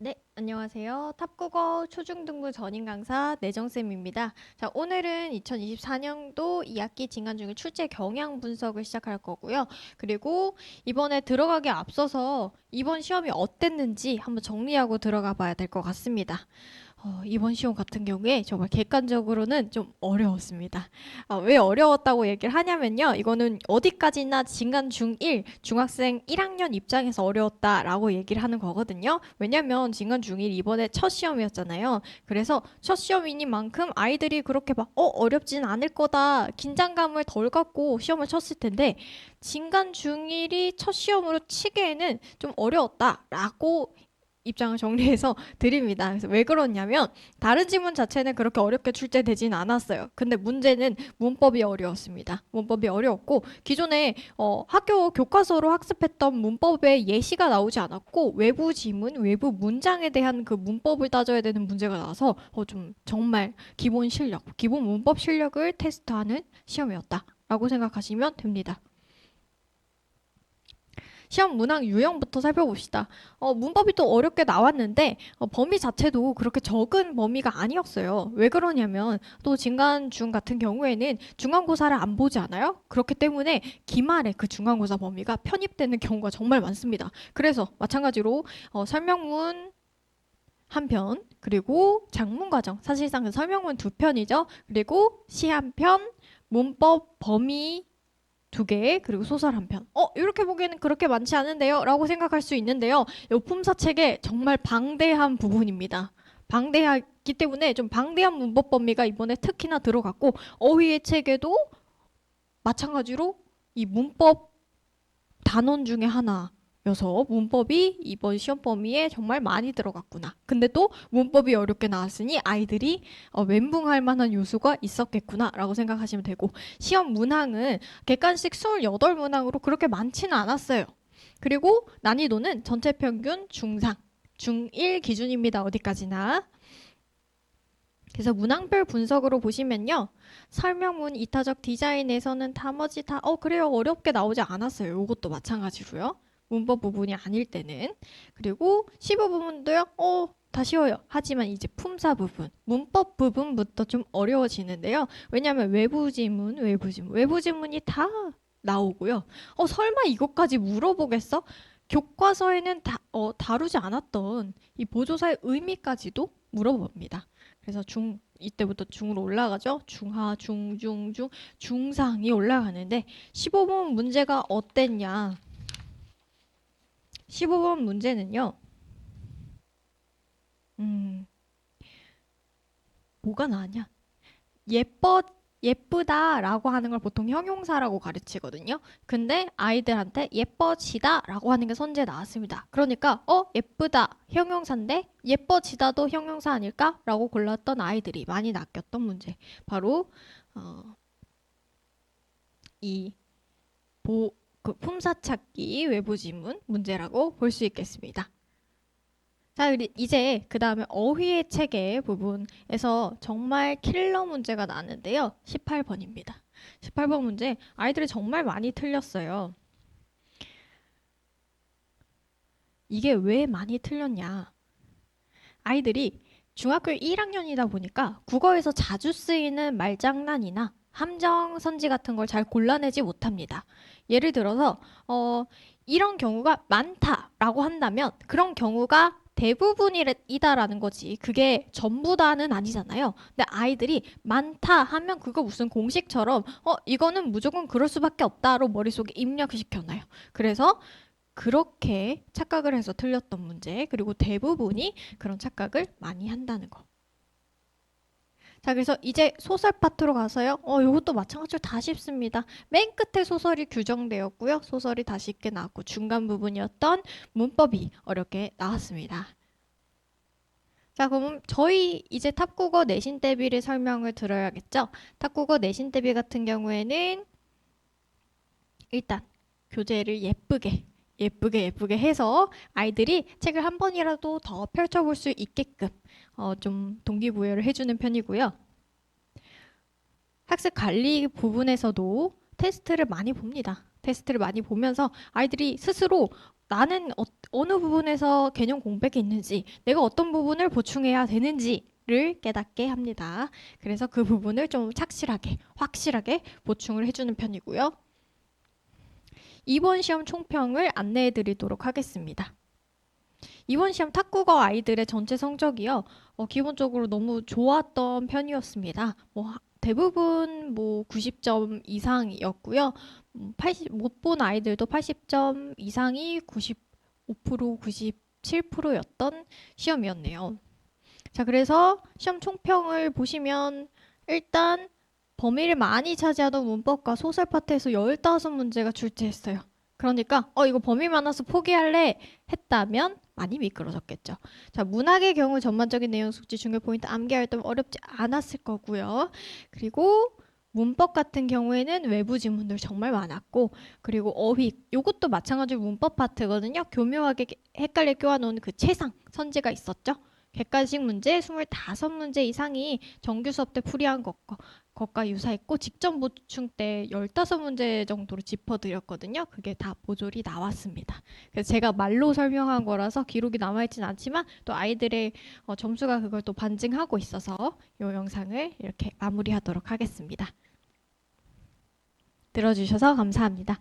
네, 안녕하세요. 탑국어 초중등부 전임 강사 내정쌤입니다. 자, 오늘은 2024년도 2학기 진간중일 출제 경향 분석을 시작할 거고요. 그리고 이번에 들어가기 앞서서 이번 시험이 어땠는지 한번 정리하고 들어가 봐야 될 것 같습니다. 이번 시험 같은 경우에 정말 객관적으로는 좀 어려웠습니다. 왜 어려웠다고 얘기를 하냐면요. 이거는 어디까지나 진간 중1, 중학생 1학년 입장에서 어려웠다라고 얘기를 하는 거거든요. 왜냐면 진간 중1 이번에 첫 시험이었잖아요. 그래서 첫 시험이니만큼 아이들이 그렇게 막 어렵진 않을 거다. 긴장감을 덜 갖고 시험을 쳤을 텐데 진간 중1이 첫 시험으로 치기에는 좀 어려웠다라고 입장을 정리해서 드립니다. 그래서 왜 그러냐면 다른 지문 자체는 그렇게 어렵게 출제되진 않았어요. 근데 문제는 문법이 어려웠습니다. 문법이 어려웠고 기존에 학교 교과서로 학습했던 문법에 예시가 나오지 않았고 외부 지문, 외부 문장에 대한 그 문법을 따져야 되는 문제가 나와서 좀 정말 기본 실력, 기본 문법 실력을 테스트하는 시험이었다라고 생각하시면 됩니다. 시험 문항 유형부터 살펴봅시다. 문법이 또 어렵게 나왔는데 범위 자체도 그렇게 적은 범위가 아니었어요. 왜 그러냐면 또 진간중 같은 경우에는 중간고사를 안 보지 않아요? 그렇기 때문에 기말에 그 중간고사 범위가 편입되는 경우가 정말 많습니다. 그래서 마찬가지로 설명문 한 편, 그리고 작문과정, 사실상 그 설명문 두 편이죠. 그리고 시 한 편, 문법 범위 두 개, 그리고 소설 한 편. 이렇게 보기에는 그렇게 많지 않은데요? 라고 생각할 수 있는데요. 이 품사책의 정말 방대한 부분입니다. 방대하기 때문에 좀 방대한 문법 범위가 이번에 특히나 들어갔고, 어휘의 책에도 마찬가지로 이 문법 단원 중에 하나여서 문법이 이번 시험 범위에 정말 많이 들어갔구나. 근데 또 문법이 어렵게 나왔으니 아이들이 멘붕할 만한 요소가 있었겠구나 라고 생각하시면 되고 시험 문항은 객관식 28문항으로 그렇게 많지는 않았어요. 그리고 난이도는 전체 평균 중상, 중1 기준입니다. 어디까지나. 그래서 문항별 분석으로 보시면요. 설명문, 이타적 디자인에서는 나머지 다, 그래요. 어렵게 나오지 않았어요. 이것도 마찬가지로요. 문법 부분이 아닐 때는. 그리고 15 부분도요. 다 쉬워요. 하지만 이제 품사 부분, 문법 부분부터 좀 어려워지는데요. 왜냐하면 외부 지문이 다 나오고요. 설마 이것까지 물어보겠어? 교과서에는 다루지 않았던 이 보조사의 의미까지도 물어봅니다. 그래서 이때부터 중으로 올라가죠. 중하, 중상이 올라가는데 15번 문제가 어땠냐? 15번 문제는요. 음, 뭐가 나왔냐? 예뻐 예쁘다라고 하는 걸 보통 형용사라고 가르치거든요. 근데 아이들한테 예뻐지다라고 하는 게 선지에 나왔습니다. 그러니까 예쁘다 형용사인데 예뻐지다도 형용사 아닐까라고 골랐던 아이들이 많이 낚였던 문제. 바로 어, 이 그 품사 찾기 외부 지문 문제라고 볼 수 있겠습니다. 자, 이제 그 다음에 어휘의 체계 부분에서 정말 킬러 문제가 나는데요. 18번입니다. 18번 문제 아이들이 정말 많이 틀렸어요. 이게 왜 많이 틀렸냐? 아이들이 중학교 1학년이다 보니까 국어에서 자주 쓰이는 말장난이나 함정 선지 같은 걸 잘 골라내지 못합니다. 예를 들어서 이런 경우가 많다라고 한다면 그런 경우가 대부분이다라는 거지. 그게 전부다는 아니잖아요. 근데 아이들이 많다 하면 그거 무슨 공식처럼 이거는 무조건 그럴 수밖에 없다로 머릿속에 입력시켜놔요. 그래서 그렇게 착각을 해서 틀렸던 문제, 그리고 대부분이 그런 착각을 많이 한다는 거. 자, 그래서 이제 소설 파트로 가서요. 이것도 마찬가지로 다 쉽습니다. 맨 끝에 소설이 규정되었고요. 소설이 다 쉽게 나왔고 중간 부분이었던 문법이 어렵게 나왔습니다. 자, 그럼 저희 이제 탑국어 내신 대비를 설명을 들어야겠죠? 탑국어 내신 대비 같은 경우에는 일단 교재를 예쁘게 해서 아이들이 책을 한 번이라도 더 펼쳐볼 수 있게끔 좀 동기부여를 해주는 편이고요. 학습 관리 부분에서도 테스트를 많이 봅니다. 테스트를 많이 보면서 아이들이 스스로 나는 어느 부분에서 개념 공백이 있는지, 내가 어떤 부분을 보충해야 되는지를 깨닫게 합니다. 그래서 그 부분을 좀 착실하게, 확실하게 보충을 해주는 편이고요. 이번 시험 총평을 안내해 드리도록 하겠습니다. 이번 시험 탁국어 아이들의 전체 성적이요. 기본적으로 너무 좋았던 편이었습니다. 대부분 90점 이상이었고요. 못 본 아이들도 80점 이상이 95%, 97%였던 시험이었네요. 자, 그래서 시험 총평을 보시면 일단 범위를 많이 차지하던 문법과 소설 파트에서 15문제가 출제했어요. 그러니까 이거 범위 많아서 포기할래 했다면 많이 미끄러졌겠죠. 자, 문학의 경우 전반적인 내용 숙지 중요 포인트 암기 활동 어렵지 않았을 거고요. 그리고 문법 같은 경우에는 외부 지문들 정말 많았고, 그리고 어휘 요것도 마찬가지로 문법 파트거든요. 교묘하게 헷갈려 껴안놓은 그 채상 선지가 있었죠. 객관식 문제 25문제 이상이 정규 수업 때 풀이한 것과 유사했고, 직접 보충 때 15문제 정도로 짚어드렸거든요. 그게 다 모조리 나왔습니다. 그래서 제가 말로 설명한 거라서 기록이 남아있진 않지만 또 아이들의 점수가 그걸 또 반증하고 있어서 이 영상을 이렇게 마무리하도록 하겠습니다. 들어주셔서 감사합니다.